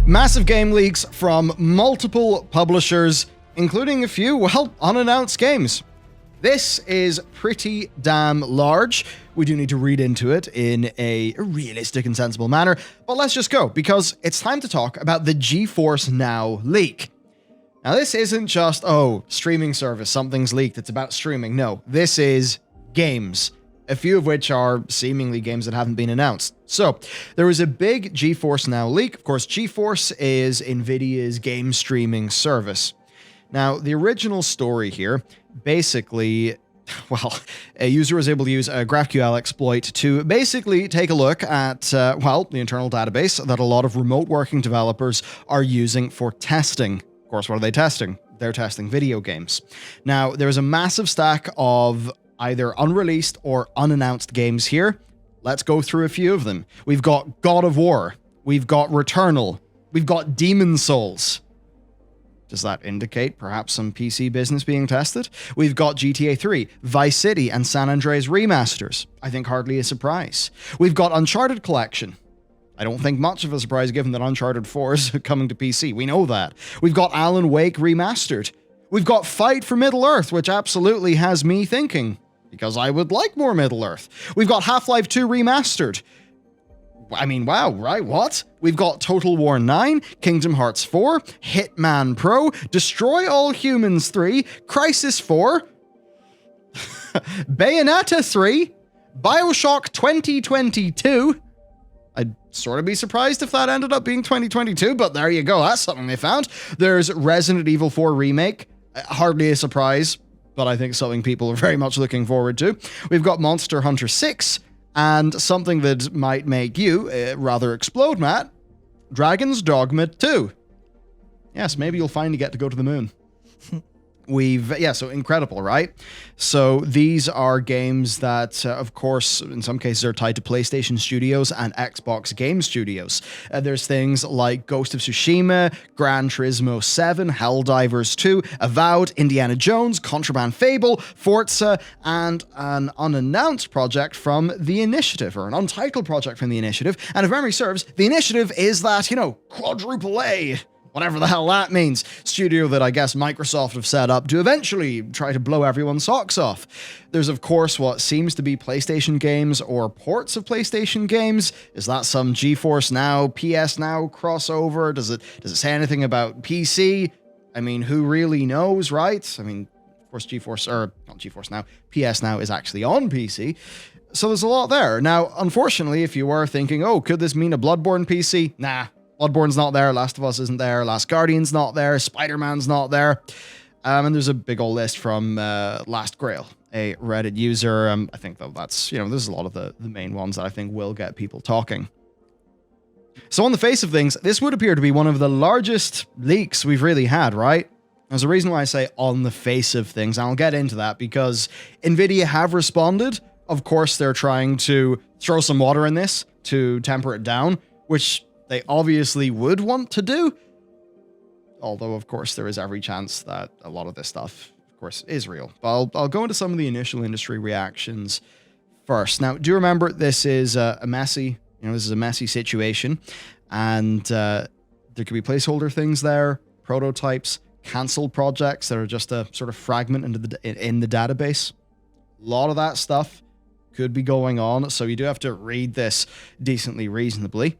Massive game leaks from multiple publishers, including a few, well, unannounced games. This is pretty damn large. We do need to read into it in a realistic and sensible manner, but let's just go, because it's time to talk about the GeForce Now leak. Now, this isn't just, oh, streaming service, something's leaked, it's about streaming. No, this is games, a few of which are seemingly games that haven't been announced. So, there was a big GeForce Now leak. Of course, GeForce is Nvidia's game streaming service. Now, the original story here, basically, well, a user was able to use a GraphQL exploit to basically take a look at, the internal database that a lot of remote working developers are using for testing. Of course, what are they testing? They're testing video games. Now, there's a massive stack of either unreleased or unannounced games here. Let's go through a few of them. We've got God of War. We've got Returnal. We've got Demon's Souls. Does that indicate perhaps some PC business being tested? We've got GTA 3, Vice City, and San Andreas remasters. I think hardly a surprise. We've got Uncharted Collection. I don't think much of a surprise given that Uncharted 4 is coming to PC. We know that. We've got Alan Wake remastered. We've got Fight for Middle-earth, which absolutely has me thinking, because I would like more Middle-earth. We've got Half-Life 2 remastered. I mean, wow, right, what? We've got Total War 9, Kingdom Hearts 4, Hitman Pro, Destroy All Humans 3, Crisis 4, Bayonetta 3, Bioshock 2022. I'd sort of be surprised if that ended up being 2022, but there you go, that's something they found. There's Resident Evil 4 Remake, hardly a surprise, but I think something people are very much looking forward to. We've got Monster Hunter 6, and something that might make you rather explode, Matt, Dragon's Dogma 2. Yes, maybe you'll finally get to go to the moon. So incredible, right? So these are games that, of course, in some cases are tied to PlayStation Studios and Xbox Game Studios. There's things like Ghost of Tsushima, Gran Turismo 7, Helldivers 2, Avowed, Indiana Jones, Contraband Fable, Forza, and an unannounced project from The Initiative, or an untitled project from The Initiative. And if memory serves, The Initiative is that, quadruple A, whatever the hell that means, studio that I guess Microsoft have set up to eventually try to blow everyone's socks off. There's, of course, what seems to be PlayStation games or ports of PlayStation games. Is that some GeForce Now, PS Now crossover? Does it say anything about PC? I mean, who really knows, right? I mean, of course, not GeForce Now, PS Now is actually on PC. So there's a lot there. Now, unfortunately, if you were thinking, oh, could this mean a Bloodborne PC? Nah. Bloodborne's not there, Last of Us isn't there, Last Guardian's not there, Spider-Man's not there. And there's a big old list from Last Grail, a Reddit user. I think though that's, there's a lot of the main ones that I think will get people talking. So on the face of things, this would appear to be one of the largest leaks we've really had, right? There's a reason why I say on the face of things, and I'll get into that because Nvidia have responded. Of course, they're trying to throw some water in this to temper it down, which they obviously would want to do. Although, of course, there is every chance that a lot of this stuff, of course, is real. But I'll go into some of the initial industry reactions first. Now, do remember this is a messy situation, and there could be placeholder things there, prototypes, canceled projects that are just a sort of fragment in the database. A lot of that stuff could be going on, so you do have to read this decently reasonably.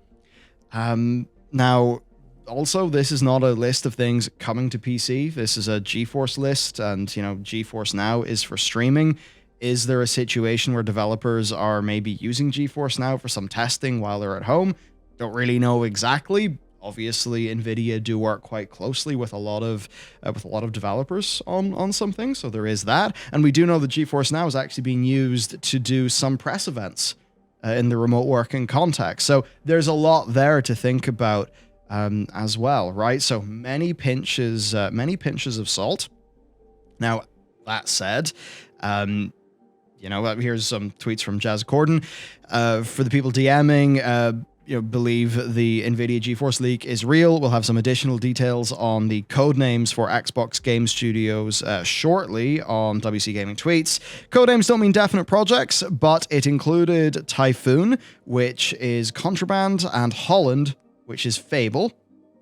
Now, also, this is not a list of things coming to PC. This is a GeForce list, and, GeForce Now is for streaming. Is there a situation where developers are maybe using GeForce Now for some testing while they're at home? Don't really know exactly. Obviously, Nvidia do work quite closely with a lot of developers on some things, so there is that. And we do know that GeForce Now is actually being used to do some press events in the remote working context. So there's a lot there to think about as well, right? So many pinches of salt. Now, that said, here's some tweets from Jazz Corden. For the people DMing, believe the Nvidia GeForce leak is real. We'll have some additional details on the code names for Xbox Game Studios shortly on WC Gaming Tweets. Code names don't mean definite projects, but it included Typhoon, which is Contraband, and Holland, which is Fable.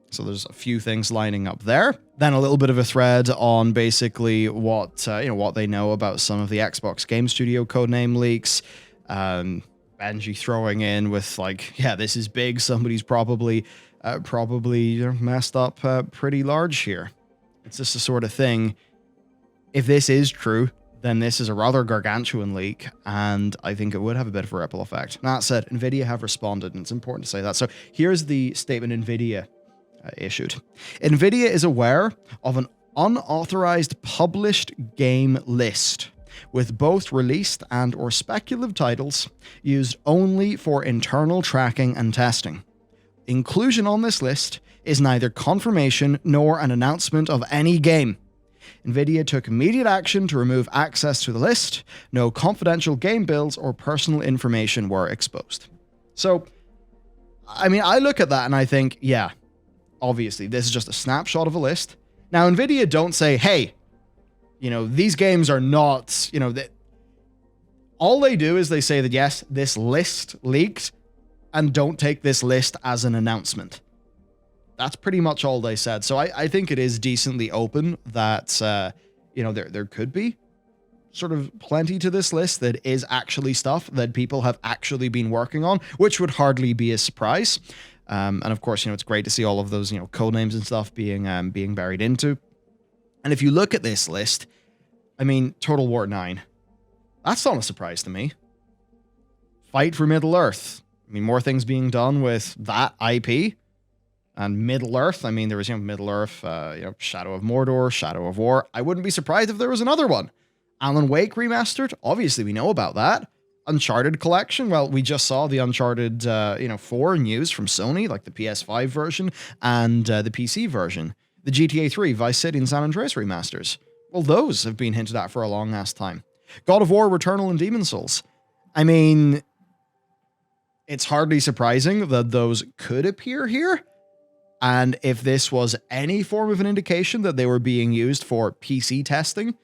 So there's a few things lining up there. Then a little bit of a thread on basically what they know about some of the Xbox Game Studio codename leaks. Benji throwing in with like, yeah, this is big. Somebody's probably messed up pretty large here. It's just the sort of thing. If this is true, then this is a rather gargantuan leak, and I think it would have a bit of a ripple effect. That said, Nvidia have responded, and it's important to say that. So here's the statement Nvidia issued. Nvidia is aware of an unauthorized published game list with both released and or speculative titles used only for internal tracking and testing. Inclusion on this list is neither confirmation nor an announcement of any game. Nvidia took immediate action to remove access to the list. No confidential game builds or personal information were exposed. So, I mean, I look at that and I think, yeah, obviously, this is just a snapshot of a list. Now, Nvidia don't say, hey, these games are not, all they do is they say that, yes, this list leaked, and don't take this list as an announcement. That's pretty much all they said. So I think it is decently open that, there could be sort of plenty to this list that is actually stuff that people have actually been working on, which would hardly be a surprise. And of course, it's great to see all of those, code names and stuff being buried into. And if you look at this list, I mean, Total War 9, that's not a surprise to me. Fight for Middle-earth. I mean, more things being done with that IP. And Middle-earth, I mean, there was, Middle-earth, Shadow of Mordor, Shadow of War. I wouldn't be surprised if there was another one. Alan Wake Remastered, obviously we know about that. Uncharted Collection, well, we just saw the Uncharted, 4 news from Sony, like the PS5 version and the PC version. The GTA 3, Vice City, and San Andreas remasters. Well, those have been hinted at for a long-ass time. God of War, Returnal, and Demon's Souls. I mean, it's hardly surprising that those could appear here. And if this was any form of an indication that they were being used for PC testing,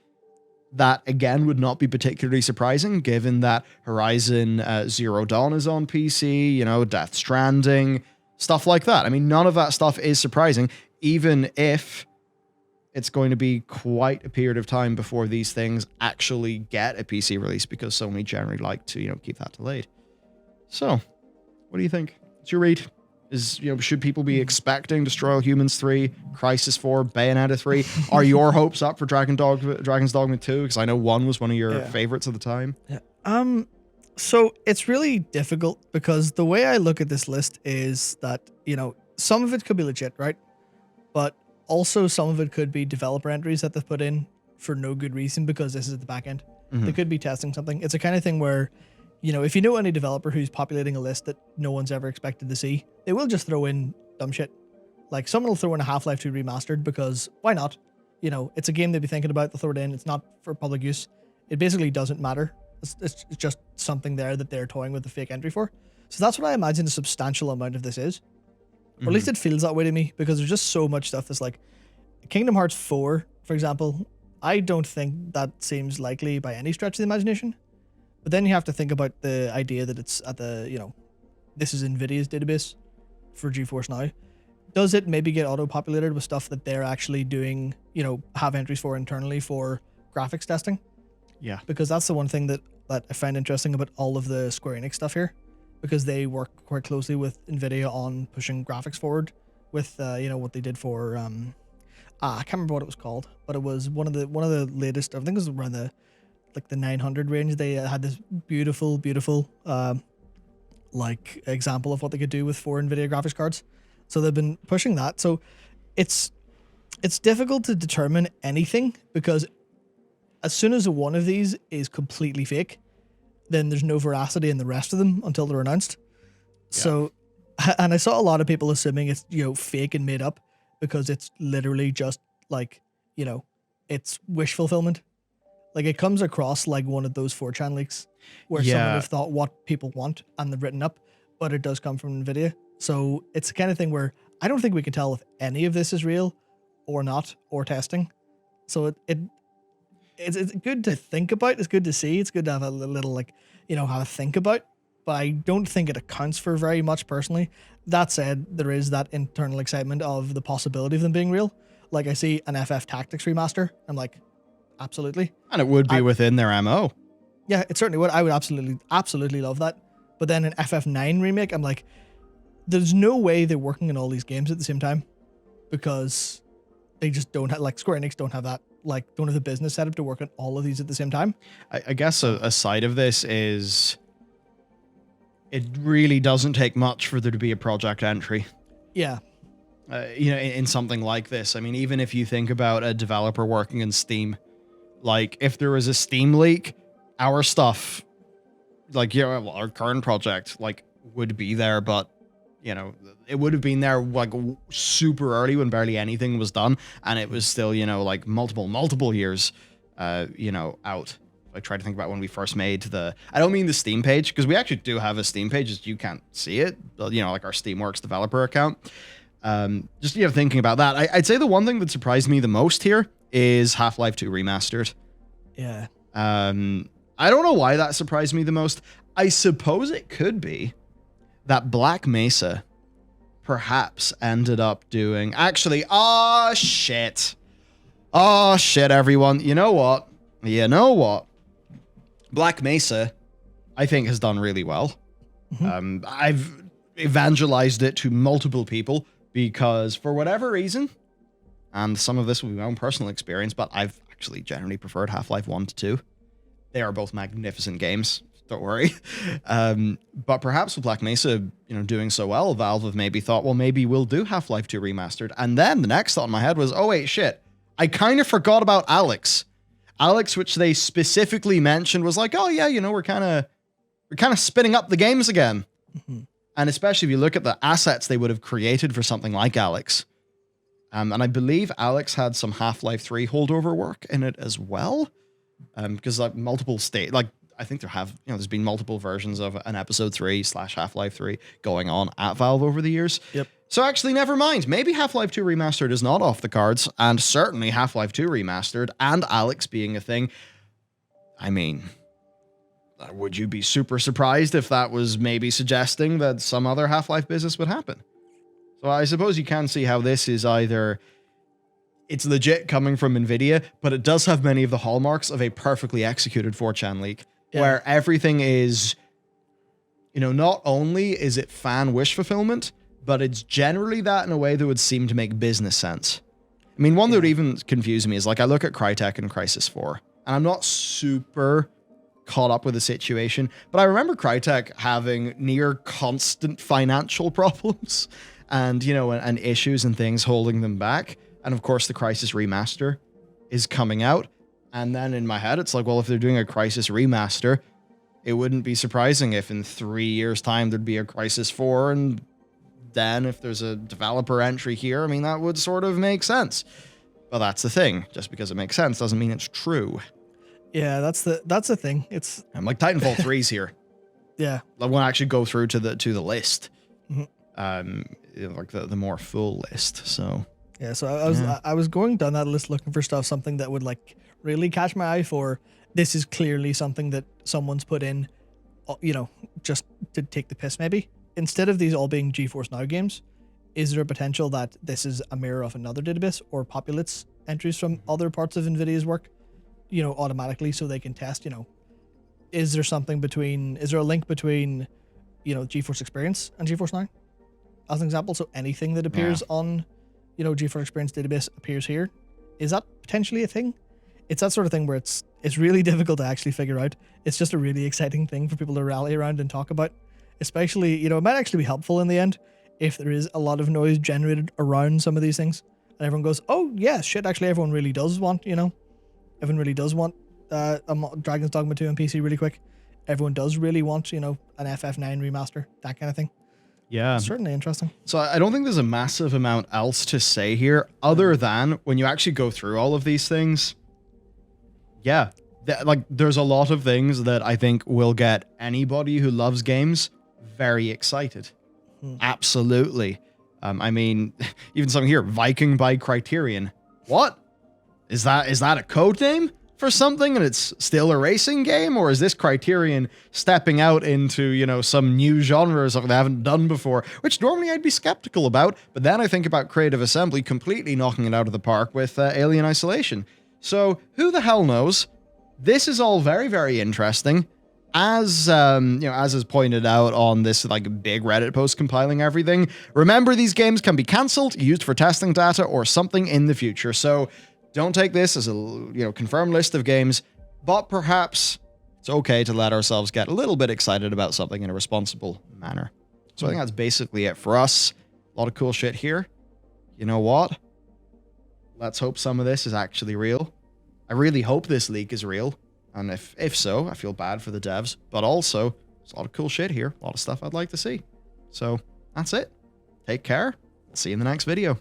that again would not be particularly surprising given that Horizon Zero Dawn is on PC, Death Stranding, stuff like that. I mean, none of that stuff is surprising, even if it's going to be quite a period of time before these things actually get a PC release, because Sony generally like to, keep that delayed. So, what do you think? What's your read? Should people be expecting Destroy All Humans 3, Crysis 4, Bayonetta 3? Are your hopes up for Dragon's Dogma 2? Because I know 1 was one of your favorites at the time. Yeah. So it's really difficult because the way I look at this list is that, some of it could be legit, right? But also some of it could be developer entries that they've put in for no good reason because this is at the back end. Mm-hmm. They could be testing something. It's a kind of thing where, if you know any developer who's populating a list that no one's ever expected to see, they will just throw in dumb shit. Like someone will throw in a Half-Life 2 remastered because why not? It's a game they'd be thinking about, they'll throw it in. It's not for public use. It basically doesn't matter. It's just something there that they're toying with the fake entry for. So that's what I imagine a substantial amount of this is. Or at least it feels that way to me because there's just so much stuff that's like Kingdom Hearts 4, for example. I don't think that seems likely by any stretch of the imagination. But then you have to think about the idea that it's at the, this is Nvidia's database for GeForce Now. Does it maybe get auto-populated with stuff that they're actually doing, have entries for internally for graphics testing? Yeah. Because that's the one thing that I find interesting about all of the Square Enix stuff here. Because they work quite closely with Nvidia on pushing graphics forward with, what they did for, I can't remember what it was called, but it was one of the latest, I think it was around the 900 range. They had this beautiful example of what they could do with 4 Nvidia graphics cards. So they've been pushing that. So it's difficult to determine anything because as soon as one of these is completely fake, then there's no veracity in the rest of them until they're announced. Yeah. So, and I saw a lot of people assuming it's, fake and made up because it's literally just it's wish fulfillment. Like it comes across like one of those 4chan leaks where someone have thought what people want and they've written up, but it does come from Nvidia. So it's the kind of thing where I don't think we can tell if any of this is real or not, or testing. So it's good to think about. It's good to see. It's good to have a little have a think about. but I don't think it accounts for very much personally. That said, there is that internal excitement of the possibility of them being real. Like I see an FF Tactics remaster, I'm like, absolutely. And it would be within their MO. Yeah, it certainly would. I would absolutely love that. But then an FF9 remake, I'm like, there's no way they're working on all these games at the same time, because they just don't have, like, Square Enix don't have that, like, don't have the business setup to work on all of these at the same time. I guess a side of this is it really doesn't take much for there to be a project entry. Yeah. In something like this. I mean, even if you think about a developer working in Steam, like if there was a Steam leak, our stuff, like, our current project, like, would be there, but it would have been there like super early when barely anything was done, and it was still, like multiple years, out. I try to think about when we first made I don't mean the Steam page, because we actually do have a Steam page, just you can't see it, but, like our Steamworks developer account. Just, thinking about that, I'd say the one thing that surprised me the most here is Half-Life 2 Remastered. Yeah. I don't know why that surprised me the most. I suppose it could be that Black Mesa perhaps ended up doing... Actually, shit, everyone. You know what? Black Mesa, I think, has done really well. Mm-hmm. I've evangelized it to multiple people because, for whatever reason, and some of this will be my own personal experience, but I've actually generally preferred Half-Life 1 to 2. They are both magnificent games. Don't worry. But perhaps with Black Mesa, doing so well, Valve have maybe thought, well, maybe we'll do Half-Life 2 Remastered. And then the next thought in my head was, oh, wait, shit. I kind of forgot about Alex. Alex, which they specifically mentioned, was like, oh, yeah, we're kind of spinning up the games again. Mm-hmm. And especially if you look at the assets they would have created for something like Alex. And I believe Alex had some Half-Life 3 holdover work in it as well. Because like multiple I think there's been multiple versions of an episode 3 / Half-Life 3 going on at Valve over the years. Yep. So actually, never mind. Maybe Half-Life 2 Remastered is not off the cards, and certainly Half-Life 2 Remastered and Alex being a thing. I mean, would you be super surprised if that was maybe suggesting that some other Half-Life business would happen? So I suppose you can see how this is either... It's legit coming from Nvidia, but it does have many of the hallmarks of a perfectly executed 4chan leak, where everything is, not only is it fan wish fulfillment, but it's generally that in a way that would seem to make business sense. I mean, one that would even confuse me is, like, I look at Crytek and Crysis 4, and I'm not super caught up with the situation, but I remember Crytek having near constant financial problems and, and issues and things holding them back. And of course, the Crysis remaster is coming out. And then in my head, it's like, well, if they're doing a Crysis remaster, it wouldn't be surprising if in 3 years' time there'd be a Crysis 4. And then if there's a developer entry here, I mean, that would sort of make sense. But that's the thing. Just because it makes sense doesn't mean it's true. Yeah, that's the thing. I'm like Titanfall 3's here. Yeah. I won't actually go through to the list. Mm-hmm. Like the more full list. So... Yeah, so I was going down that list looking for stuff, something that would like really catch my eye for. This is clearly something that someone's put in, just to take the piss maybe. Instead of these all being GeForce Now games, is there a potential that this is a mirror of another database or populates entries from other parts of NVIDIA's work, automatically so they can test, is there a link between, GeForce Experience and GeForce Now? As an example, so anything that appears on... GeForce Experience database appears here. Is that potentially a thing? It's that sort of thing where it's really difficult to actually figure out. It's just a really exciting thing for people to rally around and talk about. Especially, it might actually be helpful in the end if there is a lot of noise generated around some of these things. And everyone goes, oh, yeah, shit, actually everyone really does want, everyone really does want Dragon's Dogma 2 on PC really quick. Everyone does really want, an FF9 remaster, that kind of thing. Yeah. Certainly interesting. So I don't think there's a massive amount else to say here other than when you actually go through all of these things. Yeah. There's a lot of things that I think will get anybody who loves games very excited. Absolutely. I mean, even something here, Viking by Criterion. What? Is that a code name for something and it's still a racing game? Or is this Criterion stepping out into, you know, some new genre or something they haven't done before, which normally I'd be skeptical about. But then I think about Creative Assembly completely knocking it out of the park with Alien Isolation. So who the hell knows? This is all very, very interesting. As you know, as is pointed out on this like big Reddit post compiling everything, remember these games can be cancelled, used for testing data, or something in the future. So don't take this as a confirmed list of games, but perhaps it's okay to let ourselves get a little bit excited about something in a responsible manner. So I think that's basically it for us. A lot of cool shit here. You know what? Let's hope some of this is actually real. I really hope this leak is real. And if so, I feel bad for the devs. But also, there's a lot of cool shit here. A lot of stuff I'd like to see. So, that's it. Take care. I'll see you in the next video.